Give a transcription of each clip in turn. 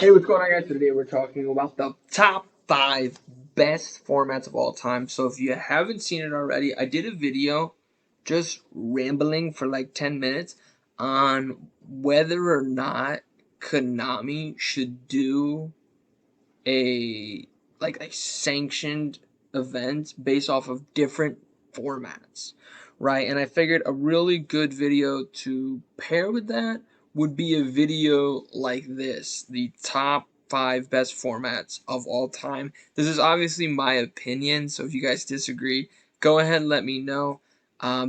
Hey, what's going on, guys? Today we're talking about the top 5 best formats of all time. So if you haven't seen it already, I did a video just rambling for like 10 minutes on whether or not Konami should do a a sanctioned event based off of different formats, right? And I figured a really good video to pair with that would be a video like this, the top 5 best formats of all time. This is obviously my opinion, so if you guys disagree, go ahead and let me know.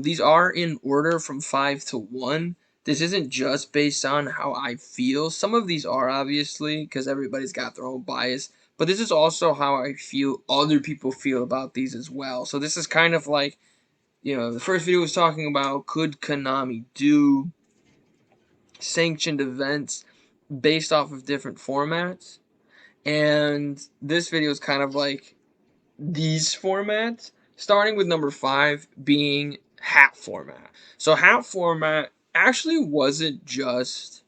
These are in order from 5 to 1. This isn't just based on how I feel. Some of these are, obviously, because everybody's got their own bias, but this is also how I feel other people feel about these as well. So this is kind of like, the first video was talking about, could Konami do sanctioned events based off of different formats? And this video is kind of like these formats, starting with number 5 being hat format. So hat format actually wasn't just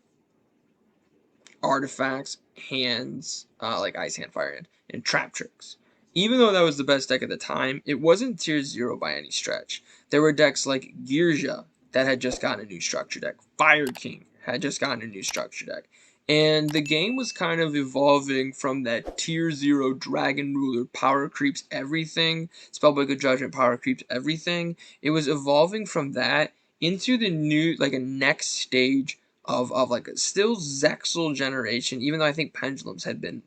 artifacts, hands, like Ice Hand, Fire Hand, and Trap Tricks. Even though that was the best deck at the time, it wasn't tier 0 by any stretch. There were decks like Yugioh that had just gotten a new structure deck. Fire King had just gotten a new structure deck. And the game was kind of evolving from that tier 0 Dragon Ruler power creeps everything, Spellbook of Judgment power creeps everything. It was evolving from that into the new, like a next stage of like a still Zexal generation, even though I think Pendulums had been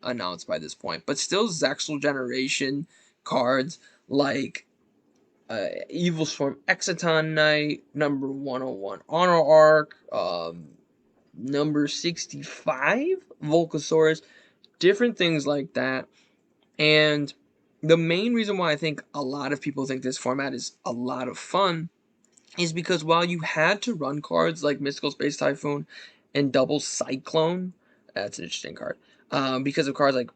announced by this point, but still Zexal generation cards like Evil Swarm Exciton Knight, number 101 Honor Arc, number 65 Volcasaurus, different things like that. And the main reason why I think a lot of people think this format is a lot of fun is because while you had to run cards like Mystical Space Typhoon and Double Cyclone, that's an interesting card, because of cards like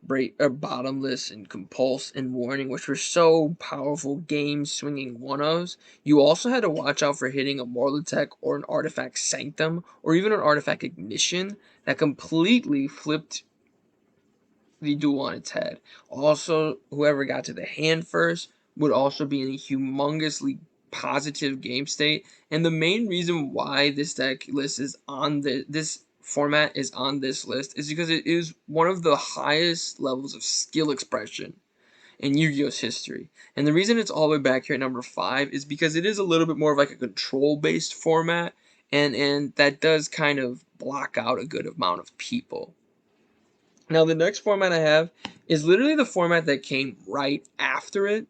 Bottomless and Compulse and Warning, which were so powerful game-swinging one-ofs, you also had to watch out for hitting a Morlitech or an Artifact Sanctum or even an Artifact Ignition that completely flipped the duel on its head. Also, whoever got to the hand first would also be in a humongously positive game state. And the main reason why this deck list is on this format is on this list is because it is one of the highest levels of skill expression in Yu-Gi-Oh's history. And the reason it's all the way back here at number 5 is because it is a little bit more of like a control-based format, and that does kind of block out a good amount of people. Now, the next format I have is literally the format that came right after it,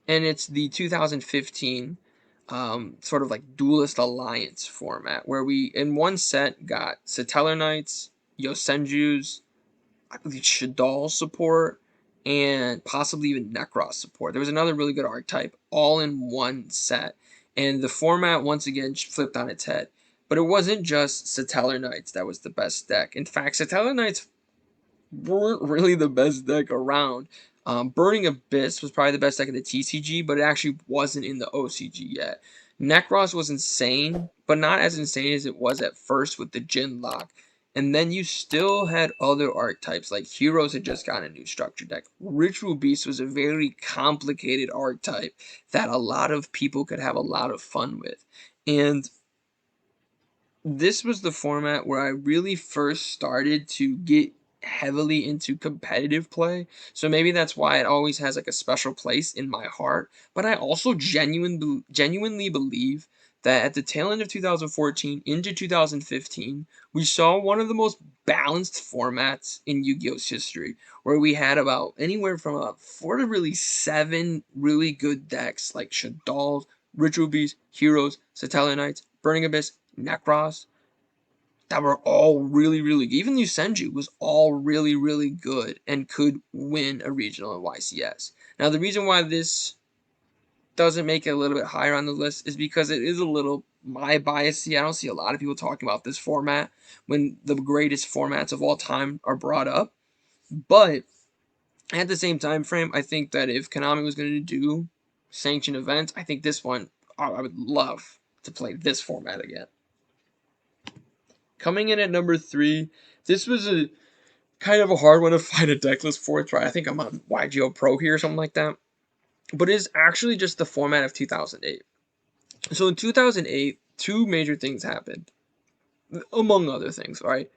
and it's the 2015 sort of like Duelist Alliance format, where we, in one set, got Satellar Knights, Yosenju's, I believe Shadal support, and possibly even Necros support. There was another really good archetype, all in one set, and the format, once again, flipped on its head. But it wasn't just Satellar Knights that was the best deck. In fact, Satellar Knights weren't really the best deck around. Burning Abyss was probably the best deck in the TCG, but it actually wasn't in the OCG yet. Necros was insane, but not as insane as it was at first with the Jin Lock. And then you still had other archetypes, like Heroes had just gotten a new structure deck. Ritual Beast was a very complicated archetype that a lot of people could have a lot of fun with. And this was the format where I really first started to get heavily into competitive play. So maybe that's why it always has like a special place in my heart. But I also genuinely believe that at the tail end of 2014 into 2015, we saw one of the most balanced formats in Yu-Gi-Oh's history, where we had about anywhere from about 4 to really 7 really good decks like Shadal, Ritual Beast, Heroes, Satellar Knights, Burning Abyss, Necros, that were all really, really good. Even Yusenju was all really, really good and could win a regional in YCS. Now, the reason why this doesn't make it a little bit higher on the list is because it is a little my biasy. I don't see a lot of people talking about this format when the greatest formats of all time are brought up. But at the same time frame, I think that if Konami was going to do sanctioned events, I think this one, I would love to play this format again. Coming in at number 3, This was a kind of a hard one to find a deck list for. It's right. I think I'm on Yugioh Pro here or something like that. But it's actually just the format of 2008. So in 2008, two major things happened, among other things, right?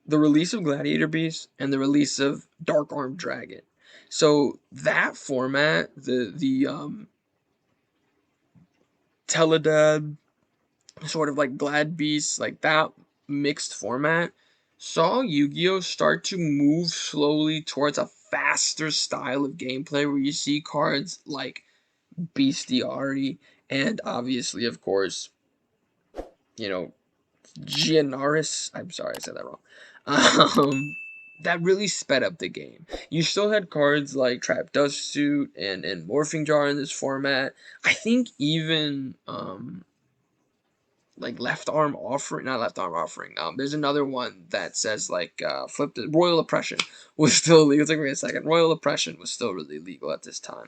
The release of Gladiator Beast and the release of Dark Armed Dragon. So that format, the Teledad, sort of like Glad Beast, like that mixed format, saw Yu-Gi-Oh start to move slowly towards a faster style of gameplay where you see cards like Bestiari and obviously, of course, you know, Gianaris. I'm sorry, I said that wrong. That really sped up the game. You still had cards like Trap Dust Suit and Morphing Jar in this format. I think even like Left Arm Offering, not Left Arm Offering. There's another one that says like flip the Royal Oppression was still legal. It took me a second. Royal Oppression was still really legal at this time.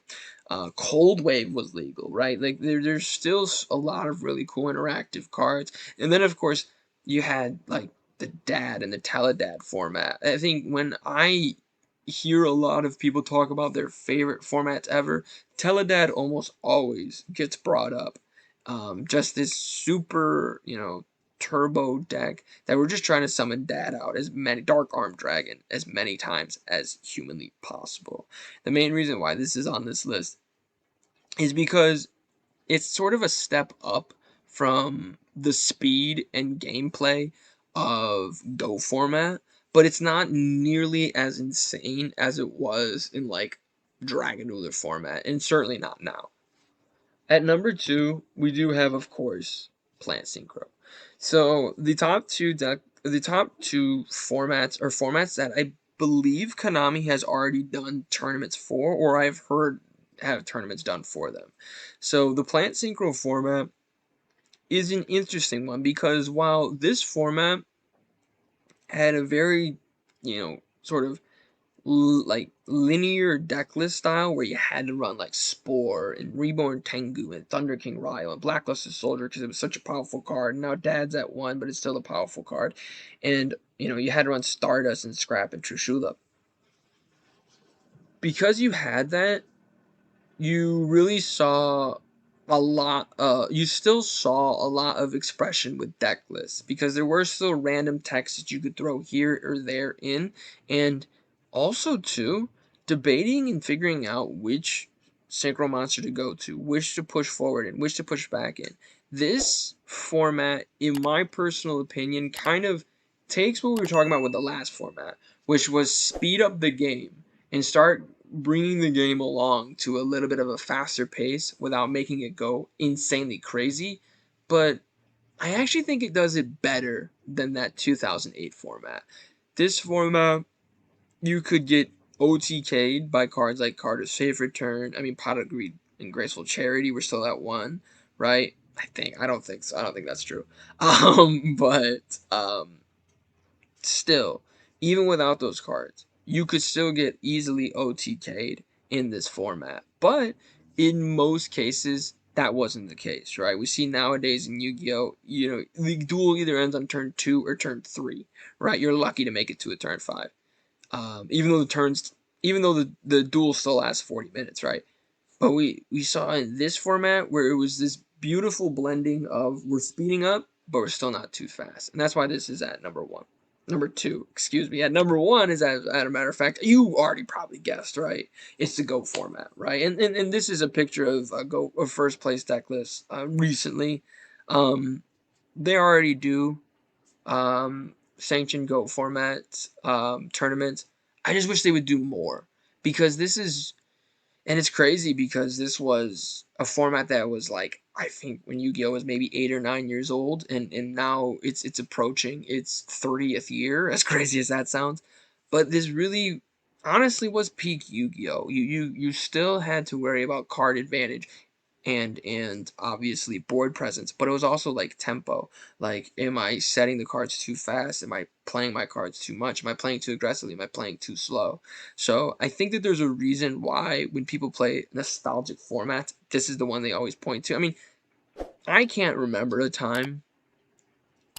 Cold Wave was legal, right? Like there's still a lot of really cool interactive cards. And then of course you had like the Dad and the Teledad format. I think when I hear a lot of people talk about their favorite formats ever, Teledad almost always gets brought up. Just this super, turbo deck that we're just trying to summon Dad out as many Dark Armed Dragon as many times as humanly possible. The main reason why this is on this list is because it's sort of a step up from the speed and gameplay of Go format, but it's not nearly as insane as it was in like Dragon Ruler format, and certainly not now. At number two, we do have, of course, Plant Synchro. So the top two formats are formats that I believe Konami has already done tournaments for, or I've heard have tournaments done for them. So the Plant Synchro format is an interesting one because while this format had a very, sort of like linear decklist style where you had to run like Spore and Reborn Tengu and Thunder King Ryo and Blacklusted Soldier because it was such a powerful card. Now Dad's at one, but it's still a powerful card. And you had to run Stardust and Scrap and Trishula. Because you had that, you really saw a lot you still saw a lot of expression with deck lists because there were still random texts that you could throw here or there in, and also too debating and figuring out which synchro monster to go to, which to push forward and which to push back in. This format, in my personal opinion, kind of takes what we were talking about with the last format, which was speed up the game and start bringing the game along to a little bit of a faster pace without making it go insanely crazy. But I actually think it does it better than that 2008 format. This format, you could get OTK'd by cards like Carter's Safe Return. I mean, Pot of Greed and Graceful Charity were still at one, right? I don't think so. I don't think that's true. But still, even without those cards, you could still get easily OTK'd in this format. But in most cases, that wasn't the case, right? We see nowadays in Yu-Gi-Oh, the duel either ends on turn 2 or turn 3, right? You're lucky to make it to a turn 5. Even though the duel still lasts 40 minutes, right? But we saw in this format where it was this beautiful blending of we're speeding up, but we're still not too fast. And that's why this is at number one. Number two, excuse me. At number one is, as a matter of fact, you already probably guessed, right? It's the Go format, right? And this is a picture of a first place deck list recently. They already do sanctioned Go format tournaments. I just wish they would do more because this is, and it's crazy because this was a format that was like, I think when Yu-Gi-Oh was maybe 8 or 9 years old, and now it's approaching its 30th year. As crazy as that sounds, but this really, honestly, was peak Yu-Gi-Oh. You still had to worry about card advantage and obviously board presence, but it was also like tempo. Like, am I setting the cards too fast? Am I playing my cards too much? Am I playing too aggressively? Am I playing too slow? So I think that there's a reason why when people play nostalgic formats, this is the one they always point to. I mean, I can't remember a time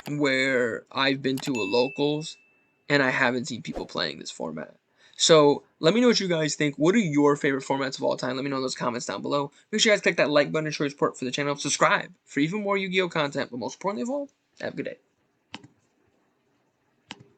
where I've been to a locals and I haven't seen people playing this format. So let me know what you guys think. What are your favorite formats of all time? Let me know in those comments down below. Make sure you guys click that like button to show your support for the channel. Subscribe for even more Yu-Gi-Oh content. But most importantly of all, have a good day.